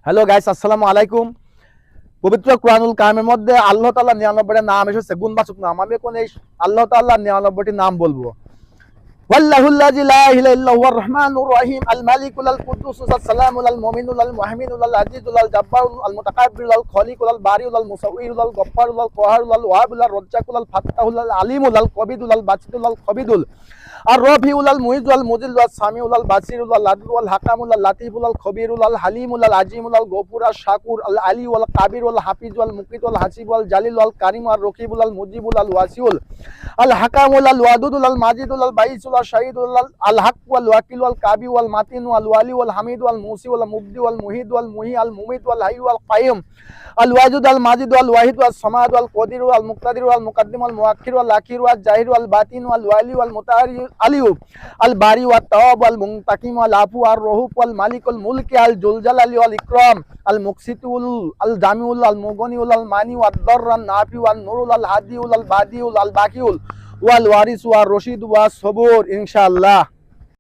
Hello guys, আসসালামু আলাইকুম। পবিত্র কোরআনুল কারিমের মধ্যে আল্লাহ তাআলার 99টা নাম এসেছে, গুণবাচক নাম। আমি এখন এই আল্লাহ তাআলার 99টি নাম বলবো। ওয়াল্লাহুল্লাযী লা ইলাহা ইল্লা হুয়ার রহমানুর রহিম, আল মালিকুল আল কুদ্দুসুস আস সালামুল আল মুমিনুল আল মুহাইমিনুল আল আজিজুল আল জাব্বারুল আল মুতাকাব্বিরুল আল খলিকুল আল বারিউল আল মুসাউবিরুল আল গফফারুল আল কাহারুল আল ওয়াহাবুল আল রাজ্জাকুল আল ফাত্তাহুল আল আলিমুল আল কবিদুল আল বাসিতুল আল খবিদুল আর রফিউল আল মুইজুল আল মুজিল আল সামিউল আল বাসিরুল আল আদলু আল হাকামুল আল লাতিফুল আল খবিরুল আল হালিমুল আল আজিমুল আল গফুর আল শাকুর আল আলী আল কাবির আল হাফিজ আল মুকিত আল হাসিব আল জালিল আল কারিম আল রকিবুল আল মুজিবুল আল ওয়াসিউল আল হাকামুল আল ওয়াদুদুল আল মাজিদুল আল বাইসুল আল শাহিদুল আল হক ওয়াল ওয়াকিল ওয়াল কাবি ওয়াল মাতিন ওয়াল ওয়ালি ওয়াল হামিদ ওয়াল মুসি ওয়াল মুবদি ওয়াল মুহিদ ওয়াল মুহি আল মুমিত ওয়াল হাই ওয়াল কাইয়ুম আল ওয়াজুদ আল মাজিদ ওয়াল ওয়াহিদ ওয়াল সামাদ ওয়াল কদির ওয়াল মুকতাদির ওয়াল মুকদ্দিম ওয়াল মুআক্খির ওয়াল আখির ওয়াল জাহির ওয়াল বাতিন ওয়াল ওয়ালি ওয়াল মুতাআরি আলিউ আল বারি ওয়াত তাওয়াব ওয়াল মুনতাকিম ওয়াল আফু আর রহুফ ওয়াল মালিকুল মুলকি আল জুলজালালি ওয়াল ইকরাম আল মুকসিতুল আল জামিউল আল মুগনিউল আল মানি ওয়াদ দাররান নাফি ওয়াল নুরুল আল হাদিউল আল বাদিউল আল বাকিউল ওয়াল ওয়ারিস ওয়ার রশিদ ওয়াস সবুর ইনশাআল্লাহ।